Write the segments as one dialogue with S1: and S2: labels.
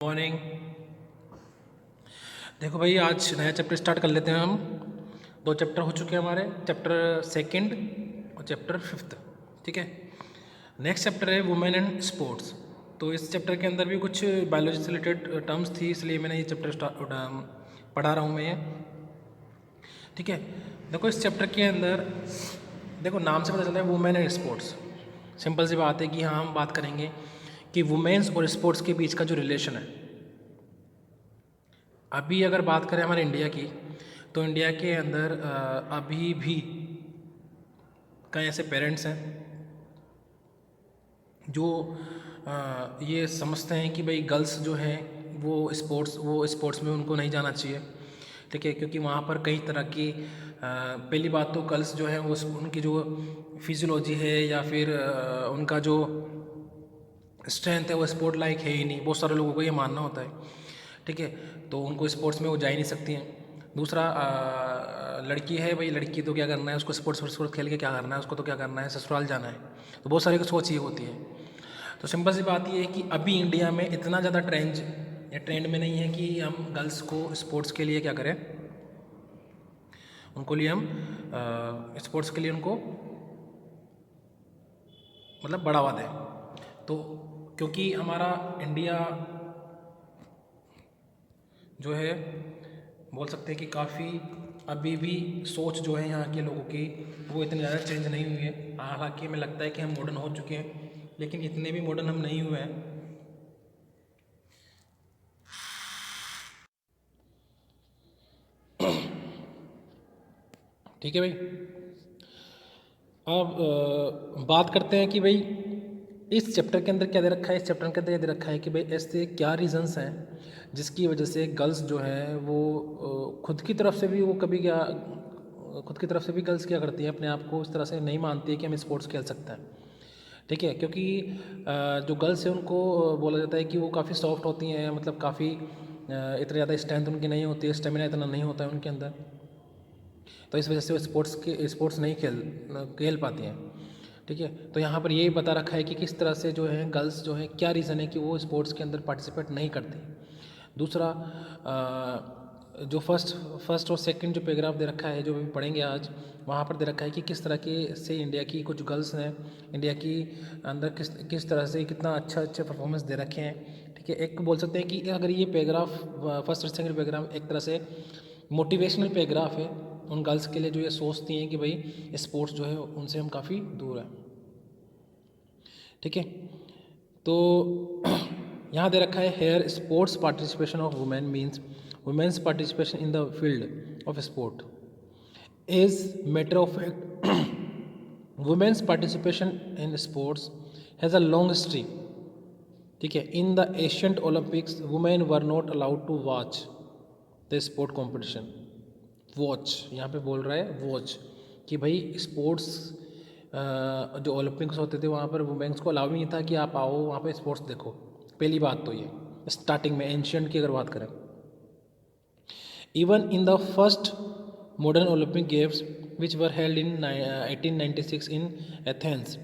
S1: Morning. देखो भाई, आज नया चैप्टर स्टार्ट कर लेते हैं हम। 2 चैप्टर हो चुके हैं हमारे, चैप्टर सेकंड और चैप्टर फिफ्थ। ठीक है, नेक्स्ट चैप्टर है वुमेन एंड स्पोर्ट्स। तो इस चैप्टर के अंदर भी कुछ बायोलॉजी से रिलेटेड टर्म्स थी, इसलिए मैंने ये चैप्टर पढ़ा रहा हूँ मैं ये। ठीक है, देखो इस चैप्टर के अंदर देखो नाम से पता चलता है वुमेन एंड स्पोर्ट्स। सिंपल सी बात है कि हाँ, हम बात करेंगे कि वुमेन्स और स्पोर्ट्स के बीच का जो रिलेशन है। अभी अगर बात करें हमारे इंडिया की, तो इंडिया के अंदर अभी भी कई ऐसे पेरेंट्स हैं जो ये समझते हैं कि भाई गर्ल्स जो हैं वो स्पोर्ट्स में उनको नहीं जाना चाहिए। ठीक है, क्योंकि वहाँ पर कई तरह की पहली बात तो गर्ल्स जो है वो उनकी जो फिजियोलॉजी है या फिर उनका जो स्ट्रेंथ है वो स्पोर्ट लाइक है ही नहीं। बहुत सारे लोगों को ये मानना होता है। ठीक है, तो उनको स्पोर्ट्स में वो जा ही नहीं सकती हैं। दूसरा, लड़की है भाई, लड़की तो क्या करना है उसको, स्पोर्ट्स खेल के क्या करना है उसको, तो क्या करना है, ससुराल जाना है। तो बहुत सारी सोच ये होती है। तो सिंपल सी बात ये है कि अभी इंडिया में इतना ज़्यादा ट्रेंड में नहीं है कि हम गर्ल्स को स्पोर्ट्स के लिए क्या करें, उनको लिए हम स्पोर्ट्स के लिए उनको मतलब बढ़ावा दें। तो क्योंकि हमारा इंडिया जो है बोल सकते हैं कि काफ़ी अभी भी सोच जो है यहाँ के लोगों की वो इतनी ज़्यादा चेंज नहीं हुई है। हालांकि हमें लगता है कि हम मॉडर्न हो चुके हैं, लेकिन इतने भी मॉडर्न हम नहीं हुए हैं। ठीक है भाई, अब बात करते हैं कि भाई इस चैप्टर के अंदर क्या दे रखा है। इस चैप्टर के अंदर ये दे रखा है कि भाई ऐसे क्या रीजंस हैं जिसकी वजह से गर्ल्स जो है वो खुद की तरफ से भी वो कभी क्या खुद की तरफ से भी गर्ल्स क्या करती हैं, अपने आप को इस तरह से नहीं मानती है कि हम स्पोर्ट्स खेल सकते हैं। ठीक है, क्योंकि जो गर्ल्स है उनको बोला जाता है कि वो काफ़ी सॉफ्ट होती हैं, मतलब काफ़ी इतनी ज़्यादा स्ट्रेंथ उनकी नहीं होती है, स्टेमिना इतना नहीं होता है उनके अंदर। तो इस वजह से वो स्पोर्ट्स नहीं खेल पाती हैं। ठीक है, तो यहाँ पर यही बता रखा है कि किस तरह से जो है गर्ल्स जो है क्या रीज़न है कि वो स्पोर्ट्स के अंदर पार्टिसिपेट नहीं करती। दूसरा, जो फर्स्ट और सेकंड जो पैराग्राफ दे रखा है जो भी पढ़ेंगे आज, वहाँ पर दे रखा है कि किस तरह के से इंडिया की कुछ गर्ल्स हैं, इंडिया की अंदर किस किस तरह से कितना अच्छा परफॉर्मेंस दे रखे हैं। ठीक है, एक बोल सकते हैं कि अगर ये पैराग्राफ फर्स्ट और सेकंड पैराग्राफ एक तरह से मोटिवेशनल पैराग्राफ है उन गर्ल्स के लिए जो ये सोचती हैं कि भाई स्पोर्ट्स जो है उनसे हम काफ़ी दूर हैं। ठीक है, तो यहाँ दे रखा है here sports participation of women means women's participation in the field of sport is matter of fact women's participation in sports has a long history. ठीक है, in the ancient Olympics women were not allowed to watch the sport competition. Watch यहाँ पे बोल रहा है watch कि भाई sports जो ओलंपिक्स होते थे वहाँ पर वुमेन्स को अलाउ ही नहीं था कि आप आओ वहाँ पे स्पोर्ट्स देखो। पहली बात तो ये स्टार्टिंग में एंशियंट की अगर बात करें, even in the first modern Olympic games which were held in 1896 in Athens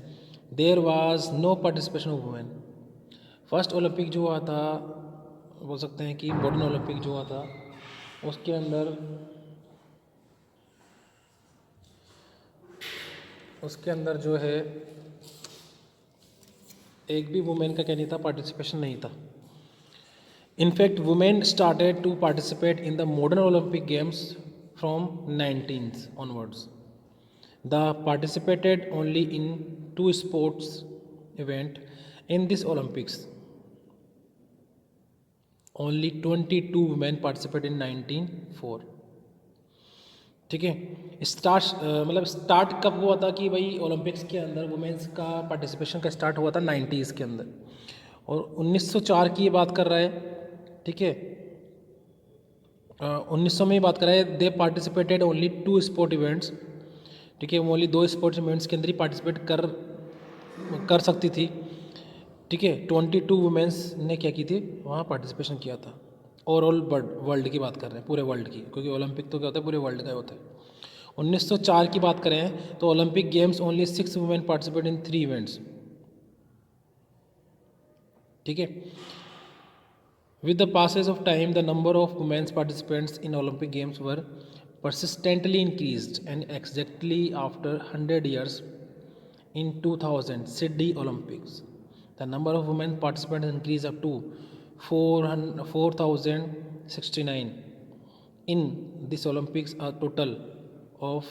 S1: there was no participation of women. First Olympic जो हुआ था, बोल सकते हैं कि मॉडर्न ओलंपिक जो हुआ था, उसके अंदर जो है एक भी वुमेन का क्या नहीं था, पार्टिसिपेशन नहीं था। In fact women started to participate in the modern Olympic games from 19th onwards. The participated only in 2 sports event in this Olympics. Only 22 women participated in 1904. ठीक है, मतलब स्टार्ट कब हुआ था कि भाई ओलंपिक्स के अंदर वुमेन्स का पार्टिसिपेशन का स्टार्ट हुआ था 90s के अंदर, और 1904 की ये बात कर रहा है। ठीक है, 1900 में ही बात कर रहा है। दे पार्टिसिपेटेड ओनली 2 स्पोर्ट इवेंट्स। ठीक है, वो ओनली 2 स्पोर्ट्स इवेंट्स के अंदर ही पार्टिसिपेट कर सकती थी। ठीक है, 22 वुमेन्स ने क्या की थी, वहाँ पार्टिसिपेशन किया था। ओवरऑल वर्ल्ड की बात कर रहे हैं, पूरे वर्ल्ड की, क्योंकि ओलंपिक तो क्या होता है, पूरे वर्ल्ड का होता है। 1904 की बात करें तो Olympic games only 6 women participate in 3 events. ठीक है, With the passage of time, the number of women's participants in Olympic Games were persistently increased, and exactly after 100 years, in 2000 Sydney Olympics, the number of women participants increased up to 4,069. In this Olympics, a total of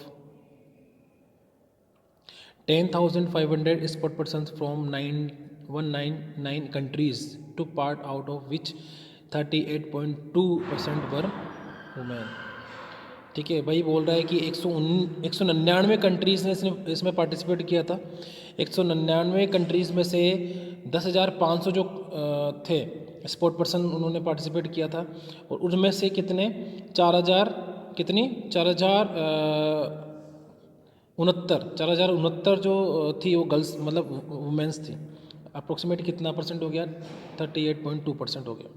S1: 10,500 sport persons from 199 countries took part, out of which 38.2% were women. ठीक है, भाई बोल रहा है कि 199 countries ने इसमें participate किया था। 199 कंट्रीज़ में से 10,500 जो थे स्पोर्ट पर्सन, उन्होंने पार्टिसिपेट किया था, और उनमें से कितने 4,000 कितनी 4,069 जो थी वो गर्ल्स मतलब वुमेंस थी। अप्रोक्सीमेट कितना परसेंट हो गया? 38.2% हो गया।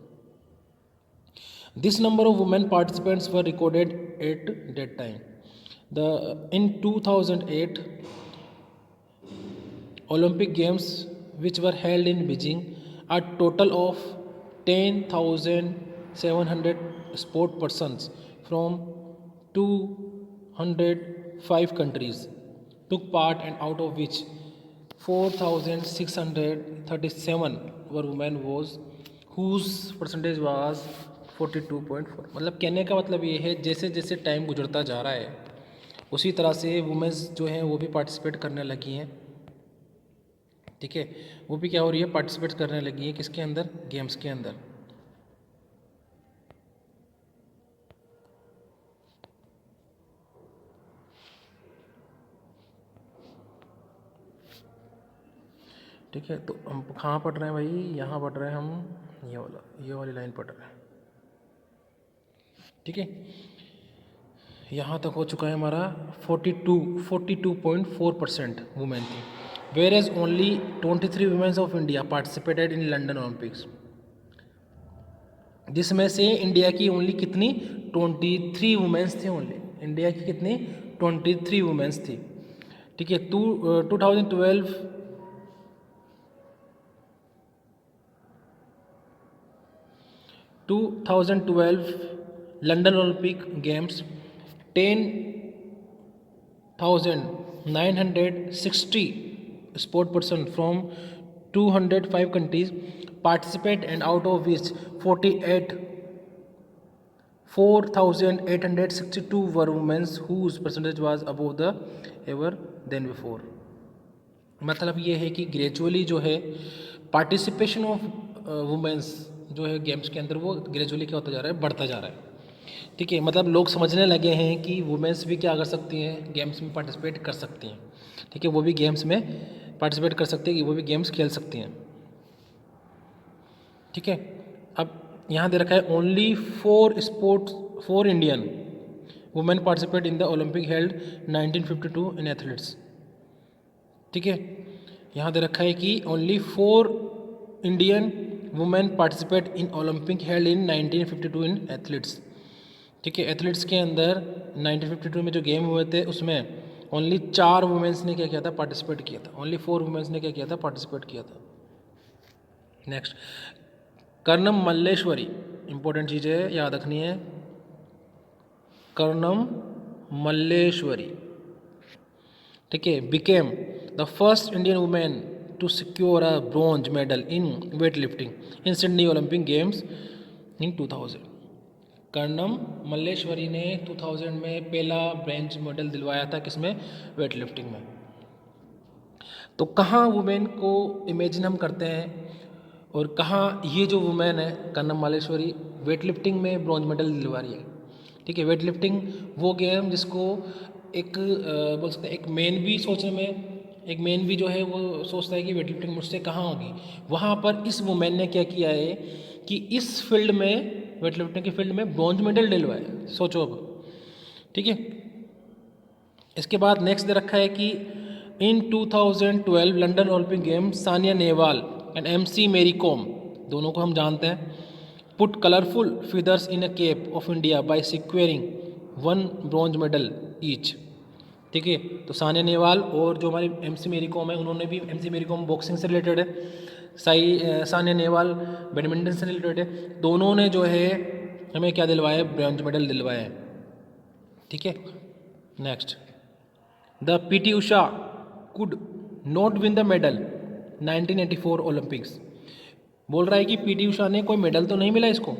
S1: This number of women participants were recorded at that time. In 2008 Olympic Games, which were held in Beijing, a total of 10,700 sport persons from 205 countries took part, and out of which 4,637 were women, whose percentage was 42.4। मतलब कहने का मतलब ये है, जैसे जैसे time गुजरता जा रहा है उसी तरह से वुमेंस जो हैं वो भी पार्टिसिपेट करने लगी हैं। ठीक है, वो भी क्या हो रही है? पार्टिसिपेट करने लगी है किसके अंदर? गेम्स के अंदर। ठीक है, तो हम कहाँ पढ़ रहे हैं भाई? यहाँ पढ़ रहे हैं हम, ये वाली लाइन पढ़ रहे हैं। ठीक है, यहाँ तक हो चुका है हमारा 42.4% वुमेन थी। Where as only 23 women's of India participated in London Olympics, जिसमें से इंडिया की ओनली कितनी 23 वुमेन्स थी। ओनली इंडिया की कितनी 23 वुमेन्स थी। ठीक है, 2012 London Olympic games 10,960 sport person from 205 countries participate, and out of which 4,862 were women, whose percentage was above the ever than before। मतलब ये है कि ग्रेजुअली जो है पार्टिसिपेशन ऑफ वुमेंस जो है गेम्स के अंदर वो ग्रेजुअली क्या होता जा रहा है? बढ़ता जा रहा है। ठीक है, मतलब लोग समझने लगे हैं कि वुमेंस भी क्या कर सकती हैं? गेम्स में पार्टिसिपेट कर सकती हैं। ठीक है, वो भी गेम्स में पार्टिसिपेट कर सकती है, कि वो भी गेम्स खेल सकती हैं। ठीक है, अब यहाँ दे रखा है only 4 Indian women participate in the Olympic held 1952 in athletes. ठीक है, यहाँ दे रखा है कि only 4 Indian women participate in Olympic held in 1952 in athletes. ठीक है, एथलीट्स के अंदर 1952 में जो गेम हुए थे उसमें ओनली 4 वुमेन्स ने क्या किया था? पार्टिसिपेट किया था। ओनली 4 वुमेन्स ने क्या किया था? पार्टिसिपेट किया था। नेक्स्ट, कर्णम मल्लेश्वरी, इंपॉर्टेंट चीज़ है, याद रखनी है। कर्णम मल्लेश्वरी, ठीक है, became the first Indian women to secure a bronze medal in weight lifting in Sydney Olympic games in 2000। Karnam Malleswari ने 2000 में पहला ब्रॉन्ज मेडल दिलवाया था, किसमें? वेट लिफ्टिंग में। तो कहाँ वुमेन को इमेजिन हम करते हैं, और कहाँ ये जो वुमेन है कर्णम मल्लेश्वरी वेट लिफ्टिंग में ब्रॉन्ज मेडल दिलवा रही है। ठीक है, वेट लिफ्टिंग वो गेम जिसको एक बोल सकते हैं एक मेन भी सोचने में, एक मेन भी जो है वो सोचता है कि वेट लिफ्टिंग मुझसे कहाँ होगी। वहाँ पर इस वुमेन ने क्या किया है कि इस फील्ड में, वेट लिफ्टिंग की फील्ड में ब्रॉन्ज मेडल दिलवाया। सोचो अब। ठीक है, इसके बाद नेक्स्ट दे रखा है कि in 2012 London Olympic game Saina Nehwal and MC Mary Kom, दोनों को हम जानते हैं, put colourful feathers in a cap of India by securing 1 bronze medal each. ठीक है, तो सानिया नेहवाल और जो हमारी MC मेरी कॉम है, उन्होंने भी, MC मेरी कॉम बॉक्सिंग से रिलेटेड है, सानिया नेहवाल बैडमिंटन से रिलेटेड है, दोनों ने जो है हमें क्या दिलवाया है, ब्रॉन्ज मेडल दिलवाया है। ठीक है, next, the PT Usha could not win the medal 1984 Olympics. बोल रहा है कि पीटी उषा ने कोई मेडल तो नहीं मिला इसको,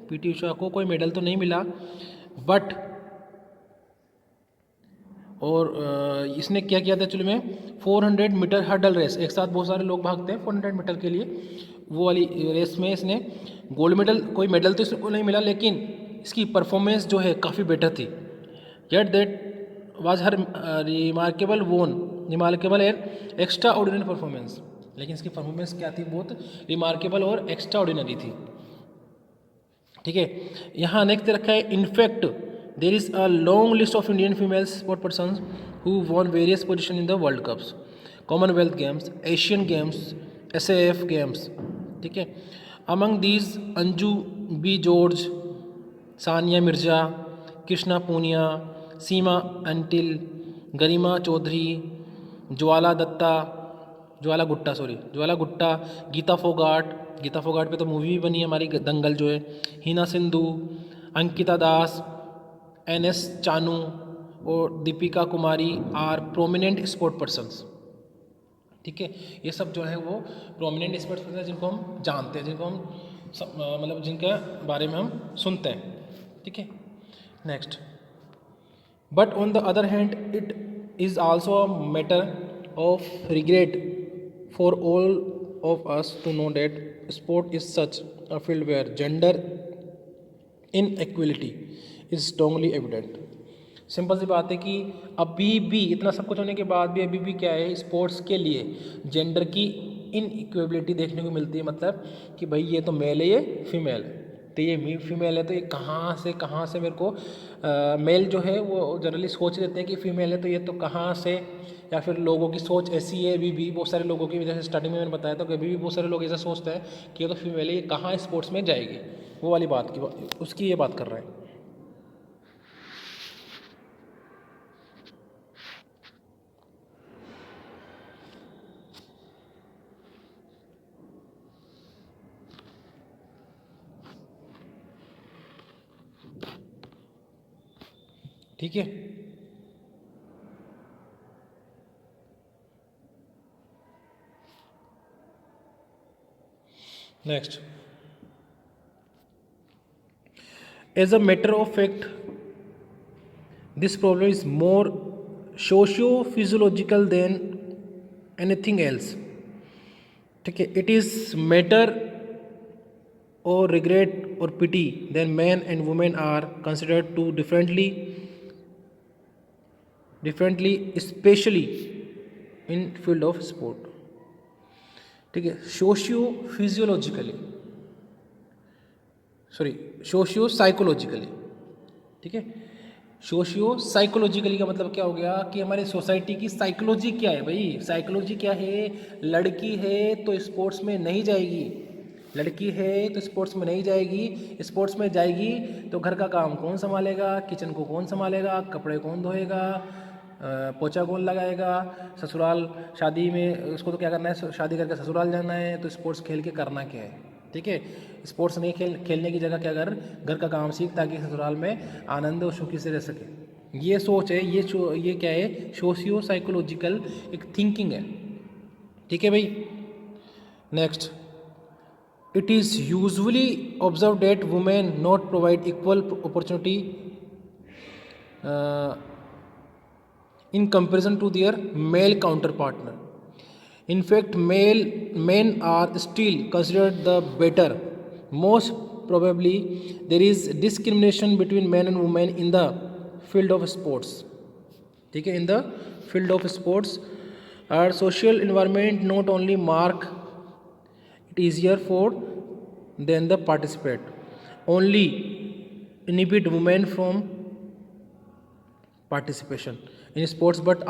S1: पीटी उषा को कोई मेडल तो नहीं मिला, बट और इसने क्या किया था एक्चुअली में 400 मीटर हर्डल रेस, एक साथ बहुत सारे लोग भागते हैं 400 मीटर के लिए, वो वाली रेस में इसने गोल्ड मेडल, कोई मेडल तो इसको नहीं मिला, लेकिन इसकी परफॉर्मेंस जो है काफ़ी बेटर थी। Yet that was her remarkable and extra ordinary performance. लेकिन इसकी परफॉर्मेंस क्या थी, बहुत रिमार्केबल और एक्स्ट्रा ऑर्डिनरी थी। ठीक है, यहाँ नेक्स्ट रखा है, in fact there is a long list of Indian female sport person who won various position in the world cups, Commonwealth games, Asian games, SAF games. ठीक है, among these Anju B George, Sania Mirza, Krishna Poonia, Seema Antil, Garima Chaudhary, Jwala Datta, Jwala Gutta, Geeta Phogat पे तो मूवी भी बनी है हमारी दंगल जो है, हिना सिंधु, अंकिता दास, NS चानू और Deepika Kumari are prominent sport persons. ठीक है, ये सब जो है वो प्रोमिनेंट स्पोर्ट्स पर्सन जिनको हम जानते हैं, जिनको हम मतलब जिनके बारे में हम सुनते हैं। ठीक है, next, but on the other hand it is also a matter of regret for all of us to know that sport is such a field where gender inequality is strongly evident। Simple सी बात है कि अभी भी इतना सब कुछ होने के बाद भी अभी भी क्या है, स्पोर्ट्स के लिए जेंडर की इनइक्वेबिलिटी देखने को मिलती है। मतलब कि भाई ये तो मेल है, ये फीमेल है, तो ये फीमेल है, तो ये कहाँ से मेरे को मेल जो है वो जनरली सोच लेते हैं कि फीमेल है, तो ये तो कहाँ से, या फिर लोगों की सोच ऐसी है अभी भी बहुत सारे लोगों की, जैसे स्टार्टिंग में मैंने बताया था कि अभी भी बहुत सारे लोग ऐसा सोचते हैं कि ये तो फीमेल है, ये कहाँ स्पोर्ट्स में जाएगी, वो वाली बात की उसकी ये बात कर रहे हैं। ठीक है, next, as a matter of fact this problem is more socio physiological than anything else. ठीक है, it is matter or regret or pity then men and women are considered too differently especially in field of sport। ठीक है, socio psychologically. ठीक है, socio psychologically का मतलब क्या हो गया कि हमारी सोसाइटी की साइकोलॉजी क्या है भाई, साइकोलॉजी क्या है, लड़की है तो स्पोर्ट्स में नहीं जाएगी, लड़की है तो स्पोर्ट्स में नहीं जाएगी, स्पोर्ट्स में जाएगी तो घर का काम कौन संभालेगा, किचन को कौन संभालेगा, कपड़े कौन धोएगा, पोछा कौन लगाएगा, ससुराल शादी में उसको तो क्या करना है, शादी करके ससुराल जाना है, तो स्पोर्ट्स खेल के करना क्या है। ठीक है, स्पोर्ट्स नहीं खेलने की जगह क्या कर, घर का काम सीख, ताकि ससुराल में आनंद और सुखी से रह सके। ये सोच है, ये क्या है, सोशियो साइकोलॉजिकल एक थिंकिंग है। ठीक है भाई, next, it is usually observed that women not provide equal opportunity uh, in comparison to their male counterpart। In fact, men are still considered the better। Most probably, there is discrimination between men and women in the field of sports। ठीक है, in the field of sports, our social environment not only mark it easier for than the participate, only inhibit women from participation in sports, but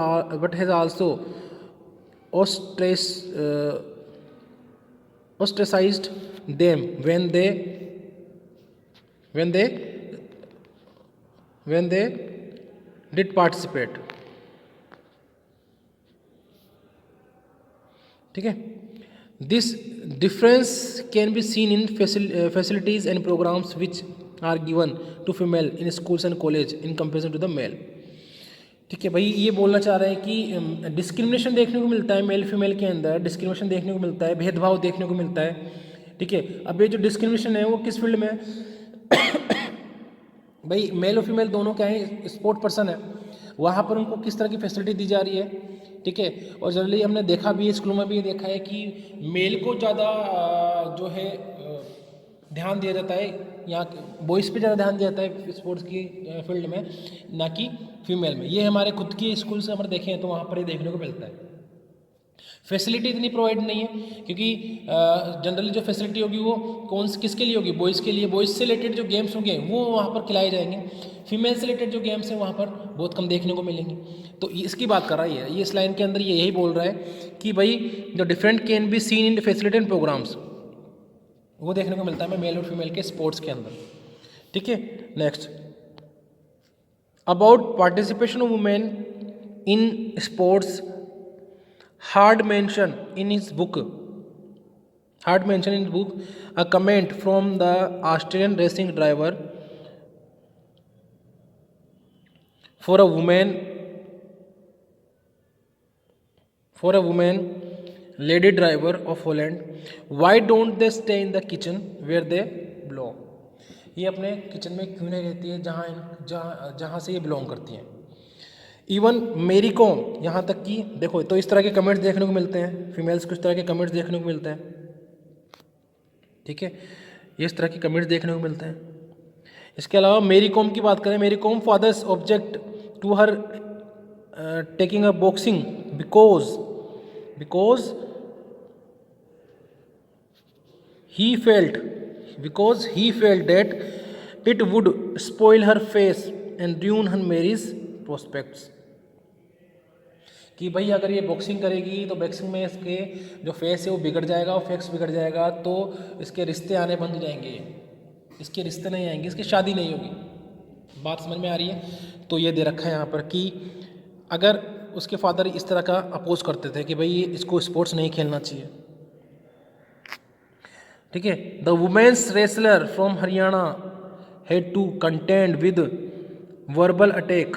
S1: has also uh, ostracized them when they when they did participate। ठीक है, This difference can be seen in facilities and programs which are given to female in schools and college in comparison to the male. ठीक है भाई, ये बोलना चाह रहे हैं कि डिस्क्रिमिनेशन देखने को मिलता है मेल फीमेल के अंदर, डिस्क्रिमिनेशन देखने को मिलता है, भेदभाव देखने को मिलता है। ठीक है, अब ये जो डिस्क्रिमिनेशन है वो किस फील्ड में है? भाई मेल और फीमेल दोनों क्या है, स्पोर्ट पर्सन है, वहाँ पर उनको किस तरह की फैसिलिटी दी जा रही है। ठीक है, और जनरली हमने देखा भी है, स्कूलों में भी ये देखा है कि मेल को ज़्यादा जो है ध्यान दिया जाता है, या बॉयज़ पे ज़्यादा ध्यान दिया जाता है स्पोर्ट्स की फील्ड में, ना कि फीमेल में। ये हमारे खुद के स्कूल से हमारे देखे हैं तो वहाँ पर ये देखने को मिलता है। फैसिलिटी इतनी प्रोवाइड नहीं है, क्योंकि जनरली जो फैसिलिटी होगी वो किसके लिए होगी, बॉयज़ के लिए। बॉयज़ से रिलेटेड जो गेम्स होंगे वो वहाँ पर खिलाए जाएंगे, फीमेल से रिलेटेड जो गेम्स हैं वहाँ पर बहुत कम देखने को मिलेंगे। तो इसकी बात कर रहा है ये इस लाइन के अंदर ये यही बोल रहा है कि भाई जो different can be seen in facility and programmes, वो देखने को मिलता है मेल और फीमेल के स्पोर्ट्स के अंदर। ठीक है, next about participation of women in sports, Hard mention in his book a comment from the Australian racing driver for a woman lady driver of Holland, why don't they stay in the kitchen where they belong? ये अपने kitchen में क्यों नहीं रहती है जहाँ से ये बिलोंग करती हैं। इवन मेरी कॉम, यहाँ तक कि देखो, तो इस तरह के कमेंट्स देखने को मिलते हैं, फीमेल्स को इस तरह के कमेंट्स देखने को मिलते हैं। ठीक है, ये इस तरह के कमेंट्स देखने को मिलते हैं। इसके अलावा मेरी कॉम की बात करें, Mary Kom father's object to her taking a boxing because he felt that it would spoil her face and ruin her marriage prospects। कि भाई अगर ये बॉक्सिंग करेगी तो बॉक्सिंग में इसके जो फेस है वो बिगड़ जाएगा, और फेस बिगड़ जाएगा तो इसके रिश्ते आने बंद हो जाएंगे, इसके रिश्ते नहीं आएंगे, इसकी शादी नहीं होगी। बात समझ में आ रही है? तो ये दे रखा है यहाँ पर कि अगर उसके फादर इस तरह का अपोज करते थे कि भाई इसको स्पोर्ट्स नहीं खेलना चाहिए। ठीक है, the women's wrestler from Haryana had to contend with verbal attack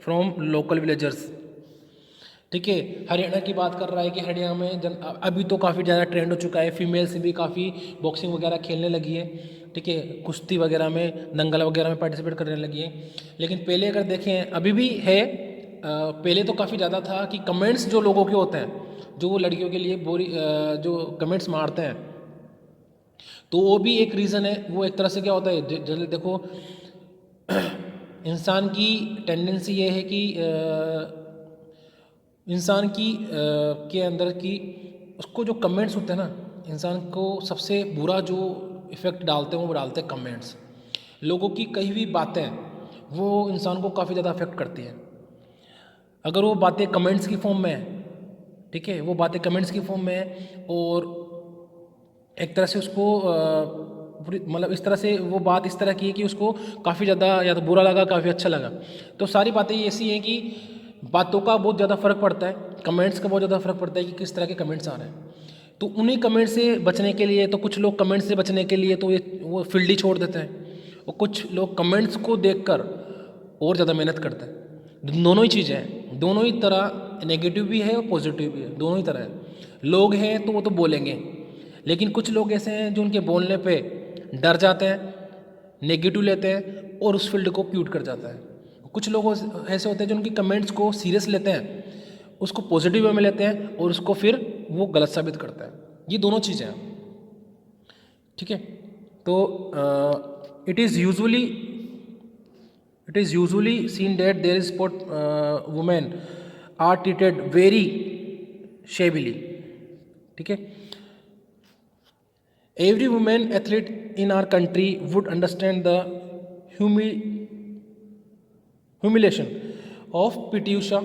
S1: from local villagers. ठीक है, हरियाणा की बात कर रहा है कि हरियाणा में अभी तो काफ़ी ज़्यादा ट्रेंड हो चुका है, फीमेल्स भी काफ़ी बॉक्सिंग वगैरह खेलने लगी है। ठीक है, कुश्ती वगैरह में, दंगल वगैरह में पार्टिसिपेट करने लगी है। लेकिन पहले अगर देखें, अभी भी है, पहले तो काफ़ी ज़्यादा था कि कमेंट्स जो लोगों के होते हैं, जो वो लड़कियों के लिए जो कमेंट्स मारते हैं, तो वो भी एक रीज़न है। वो एक तरह से क्या होता है, जल्दी देखो, इंसान की टेंडेंसी ये है कि इंसान की के अंदर की उसको जो कमेंट्स होते हैं ना, इंसान को सबसे बुरा जो इफ़ेक्ट डालते हैं वो डालते हैं कमेंट्स। लोगों की कही हुई बातें वो इंसान को काफ़ी ज़्यादा अफेक्ट करती हैं। अगर वो बातें कमेंट्स की फॉर्म में है, ठीक है, वो बातें कमेंट्स की फॉर्म में है, और एक तरह से उसको मतलब इस तरह से वो बात इस तरह की है कि उसको काफ़ी ज़्यादा या तो बुरा लगा, काफ़ी अच्छा लगा। तो सारी बातें ऐसी हैं कि बातों का बहुत ज़्यादा फ़र्क पड़ता है, कमेंट्स का बहुत ज़्यादा फ़र्क पड़ता है कि किस तरह के कमेंट्स आ रहे हैं। तो उन्हीं कमेंट से बचने के लिए, तो कुछ लोग कमेंट्स से बचने के लिए तो वो फील्ड ही छोड़ देते हैं, और कुछ लोग कमेंट्स को देखकर और ज़्यादा मेहनत करते हैं। दोनों ही चीज़ें हैं, दोनों ही तरह, नेगेटिव भी है और पॉजिटिव भी है, दोनों ही तरह है। लोग हैं तो वो तो बोलेंगे, लेकिन कुछ लोग ऐसे हैं जो उनके बोलने पे डर जाते हैं, नेगेटिव लेते हैं और उस फील्ड को क्यूट कर जाता है। कुछ लोग ऐसे होते हैं जो उनकी कमेंट्स को सीरियस लेते हैं, उसको पॉजिटिव वे में लेते हैं और उसको फिर वो गलत साबित करता है। ये दोनों चीज़ें हैं। ठीक है, तो it is usually seen that there is sport women are treated very shabbily. ठीक है, every woman athlete in our country would understand the humiliation of PT Usha,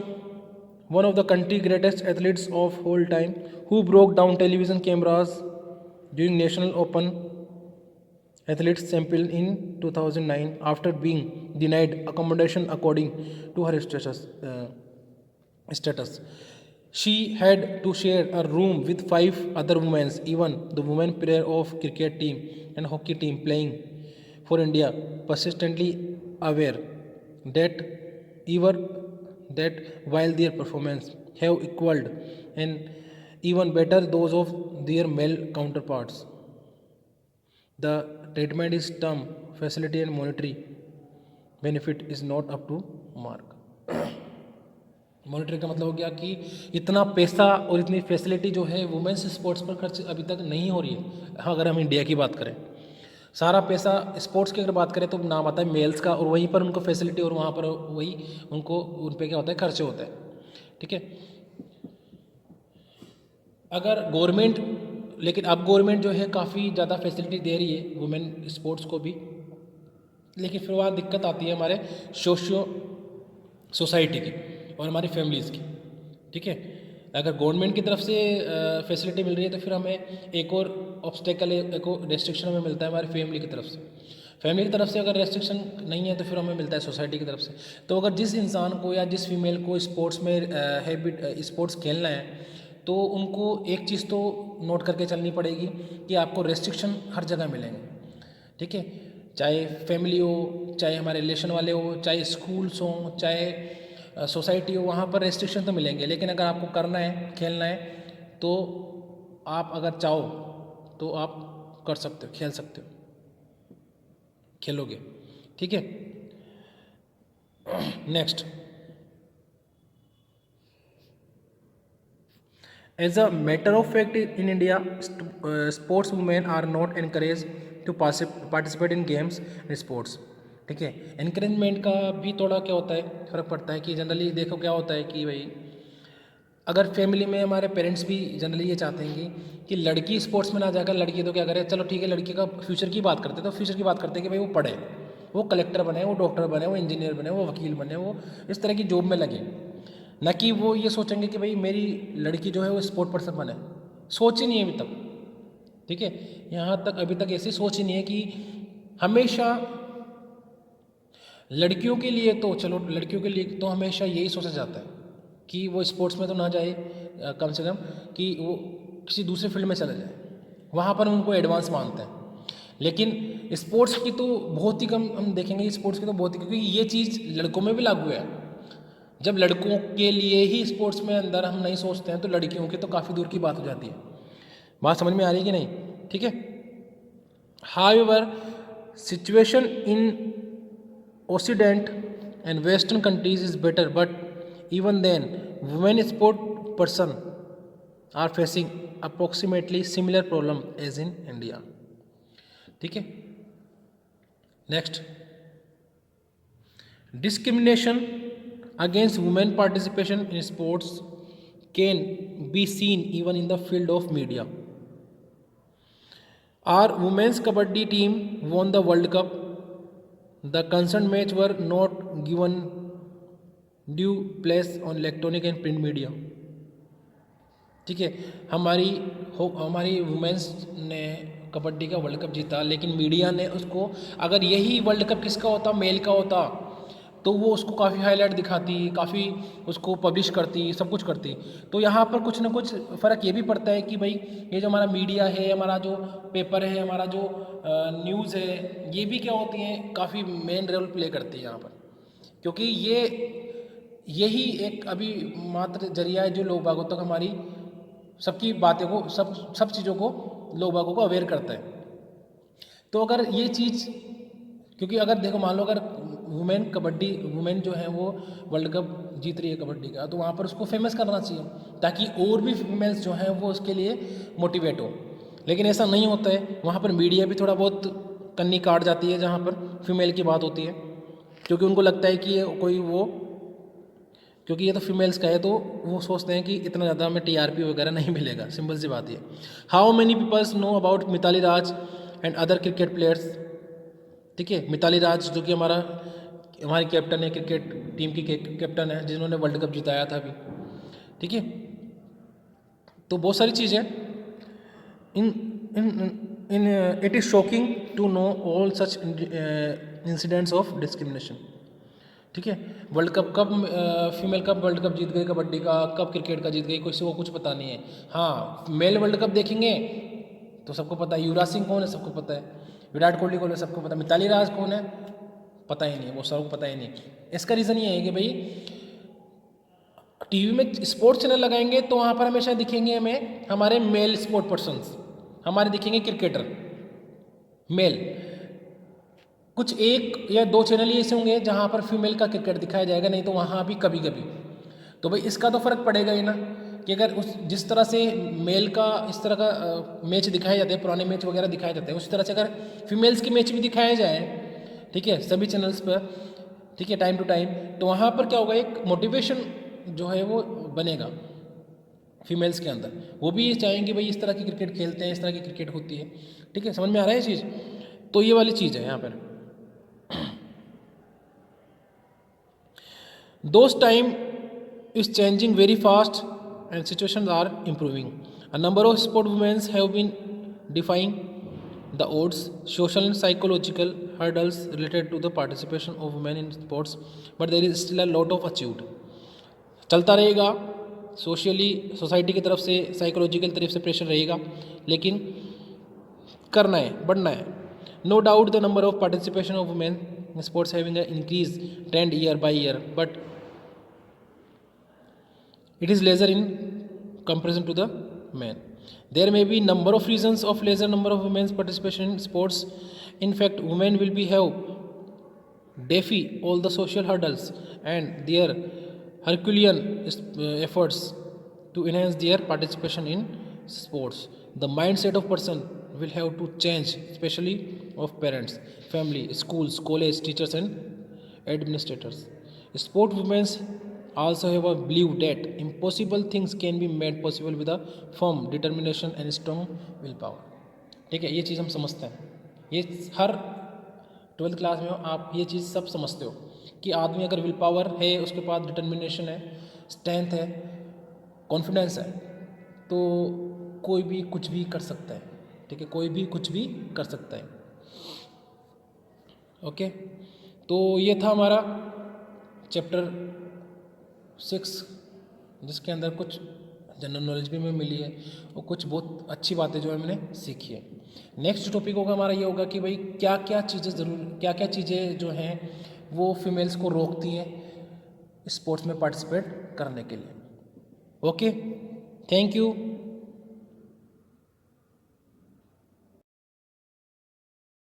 S1: one of the country's greatest athletes of all time, who broke down television cameras during National Open Athletes Champion in 2009 after being denied accommodation according to her status. She had to share a room with 5 other women, even the women player of cricket team and hockey team playing for India, persistently aware that even that while their performance have equaled and even better those of their male counterparts, the treatment is term, facility and monetary benefit is not up to mark. Monitoring का मतलब हो गया कि इतना पैसा और इतनी facility जो है वुमेंस स्पोर्ट्स पर खर्च अभी तक नहीं हो रही है। हाँ, अगर हम इंडिया की बात करें, सारा पैसा स्पोर्ट्स की अगर बात करें तो नाम आता है मेल्स का, और वहीं पर उनको फैसिलिटी और वहाँ पर वही उनको उन पे क्या होता है, खर्चे होते हैं। ठीक है, अगर गवर्नमेंट, लेकिन अब गवर्नमेंट जो है काफ़ी ज़्यादा फैसिलिटी दे रही है वुमेन स्पोर्ट्स को भी, लेकिन फिर वहाँ दिक्कत आती है हमारे सोसाइटी की और हमारी फैमिलीज़ की। ठीक है, अगर गवर्नमेंट की तरफ से फैसिलिटी मिल रही है तो फिर हमें एक और ऑब्स्टेकल, एक और रेस्ट्रिक्शन हमें मिलता है हमारी फैमिली की तरफ से। फैमिली की तरफ से अगर रेस्ट्रिक्शन नहीं है तो फिर हमें मिलता है सोसाइटी की तरफ से। तो अगर जिस इंसान को या जिस फीमेल को स्पोर्ट्स में हैबिट स्पोर्ट्स खेलना है तो उनको एक चीज़ तो नोट करके चलनी पड़ेगी कि आपको रेस्ट्रिक्शन हर जगह मिलेंगे। ठीक है, चाहे फैमिली हो, चाहे हमारे रिलेशन वाले हो, चाहे स्कूल्स हों, चाहे सोसाइटी हो, वहाँ पर रेस्ट्रिक्शन तो मिलेंगे। लेकिन अगर आपको करना है, खेलना है, तो आप अगर चाहो तो आप कर सकते हो, खेल सकते हो, खेलोगे। ठीक है, next, as a matter of fact, in India, sports women are not encouraged to participate in games and sports. ठीक है, encouragement का भी थोड़ा क्या होता है, फ़र्क पड़ता है कि जनरली देखो क्या होता है कि भाई अगर फैमिली में हमारे पेरेंट्स भी जनरली ये चाहते हैं कि लड़की स्पोर्ट्स में ना जाकर लड़की तो क्या करे, चलो ठीक है लड़की का फ्यूचर की बात करते हैं, तो फ्यूचर की बात करते हैं कि भाई वो पढ़े, वो कलेक्टर बने, वो डॉक्टर बने, वो इंजीनियर बने, वो वकील बने, वो इस तरह की जॉब में लगे, न कि वो ये सोचेंगे कि भाई मेरी लड़की जो है वो स्पोर्ट पर्सन बने। सोच ही नहीं है अभी तक। ठीक है, यहाँ तक अभी तक ऐसी सोच ही नहीं है कि हमेशा लड़कियों के लिए तो चलो, लड़कियों के लिए तो हमेशा यही सोचा जाता है कि वो स्पोर्ट्स में तो ना जाए, कम से कम कि वो किसी दूसरे फील्ड में चला जाए, वहाँ पर उनको एडवांस मानते हैं। लेकिन स्पोर्ट्स की तो बहुत ही कम हम देखेंगे, स्पोर्ट्स की तो बहुत ही, क्योंकि ये चीज़ लड़कों में भी लागू है। जब लड़कों के लिए ही स्पोर्ट्स में अंदर हम नहीं सोचते हैं तो लड़कियों की तो काफ़ी दूर की बात हो जाती है। बात समझ में आ रही है कि नहीं? ठीक है, however situation in occident and western countries is better, but even then women sport person are facing approximately similar problem as in India. ठीक है, next, discrimination against women participation in sports can be seen even in the field of media. Our women's kabaddi team won the World Cup. The concerned match were not given due place on electronic and print media. ठीक है, हमारी women's ने कबड्डी का world cup जीता, लेकिन media ने उसको, अगर यही वर्ल्ड कप किसका होता, मेल का होता, तो वो उसको काफ़ी हाईलाइट दिखाती, काफ़ी उसको पब्लिश करती, सब कुछ करती। तो यहाँ पर कुछ ना कुछ फ़र्क ये भी पड़ता है कि भाई ये जो हमारा मीडिया है, हमारा जो पेपर है, हमारा जो न्यूज़ है, ये भी क्या होती हैं, काफ़ी मेन रोल प्ले करती है यहाँ पर, क्योंकि यही एक अभी मात्र जरिया है जो लोग बागों तक हमारी सबकी बातें को, सब चीज़ों को लोग बागों को अवेयर करता है। तो अगर ये चीज़, क्योंकि अगर देखो मान लो अगर वुमेन जो है वो वर्ल्ड कप जीत रही है कबड्डी का, तो वहाँ पर उसको फेमस करना चाहिए ताकि और भी फीमेल्स जो हैं वो उसके लिए मोटिवेट हो। लेकिन ऐसा नहीं होता है, वहाँ पर मीडिया भी थोड़ा बहुत कन्नी काट जाती है जहाँ पर फीमेल की बात होती है, क्योंकि उनको लगता है कि ये कोई वो, क्योंकि ये तो फीमेल्स का है, तो वो सोचते हैं कि इतना ज़्यादा हमें टीआरपी वगैरह नहीं मिलेगा। सिंपल सी बात है। How many peoples know about Mithali Raj and other cricket players. ठीक है, मिताली राज जो कि हमारी कैप्टन है, क्रिकेट टीम की कैप्टन है, जिन्होंने वर्ल्ड कप जिताया था अभी। ठीक है, तो बहुत सारी चीज़ें in it is shocking to know all such incidents of discrimination. ठीक है। वर्ल्ड कप कब फीमेल कब वर्ल्ड कप जीत गई कबड्डी का, कब क्रिकेट का जीत गई, किसी को कुछ पता नहीं है। हाँ, मेल वर्ल्ड कप देखेंगे तो सबको पता है, युवराज सिंह कौन है सबको पता है, विराट कोहली कौन है सबको पता है, मिताली राज कौन है पता ही नहीं, वो सबको पता ही नहीं। इसका रीज़न ये है कि भाई टीवी में स्पोर्ट्स चैनल लगाएंगे तो वहाँ पर हमेशा दिखेंगे हमें हमारे मेल स्पोर्ट पर्सन्स, हमारे दिखेंगे क्रिकेटर मेल। कुछ एक या दो चैनल ही ऐसे होंगे जहाँ पर फीमेल का क्रिकेट दिखाया जाएगा, नहीं तो वहाँ भी कभी कभी। तो भाई इसका तो फ़र्क पड़ेगा ही ना, कि अगर उस जिस तरह से मेल का इस तरह का मैच दिखाए जाते हैं, पुराने मैच वगैरह दिखाए जाते हैं, उसी तरह से अगर फीमेल्स के मैच भी दिखाए जाए, ठीक है, सभी चैनल्स पर, ठीक है, टाइम टू टाइम, तो वहाँ पर क्या होगा, एक मोटिवेशन जो है वो बनेगा फीमेल्स के अंदर। वो भी ये चाहेंगे भाई इस तरह की क्रिकेट खेलते हैं, इस तरह की क्रिकेट होती है। ठीक है, समझ में आ रहा है ये चीज़। तो ये वाली चीज़ है यहाँ पर। Those time is changing very fast and situations are improving. A number of sport women have been defying the odds, social and psychological hurdles related to the participation of women in sports, but there is still a lot of achieved. चलता रहेगा, socially society की तरफ से, psychological तरफ से pressure रहेगा, लेकिन करना है, बढ़ना है। No doubt the number of participation of women in sports having an increase trend year by year, but it is lesser in comparison to the men. There may be number of reasons of lesser number of women's participation in sports. In fact, women will be have defy all the social hurdles and their Herculean efforts to enhance their participation in sports. The mindset of person will have to change, especially of parents, family, schools, college, teachers and administrators. Sport women also have a belief that impossible things can be made possible with a firm determination and strong willpower. ठीक है, ये चीज़ हम समझते हैं, ये हर 12th class में हो आप ये चीज़ सब समझते हो कि आदमी अगर विल पावर है, उसके पास डिटर्मिनेशन है, स्ट्रेंथ है, कॉन्फिडेंस है, तो कोई भी कुछ भी कर सकता है। ठीक है, कोई भी कुछ भी कर सकता है। ओके, तो ये था हमारा चैप्टर 6, जिसके अंदर कुछ जनरल नॉलेज भी हमें मिली है और कुछ बहुत अच्छी बातें जो है मैंने सीखी है। नेक्स्ट टॉपिक होगा हमारा ये होगा कि भाई क्या क्या चीज़ें जो हैं वो फीमेल्स को रोकती हैं स्पोर्ट्स में पार्टिसिपेट करने के लिए। Okay, thank you.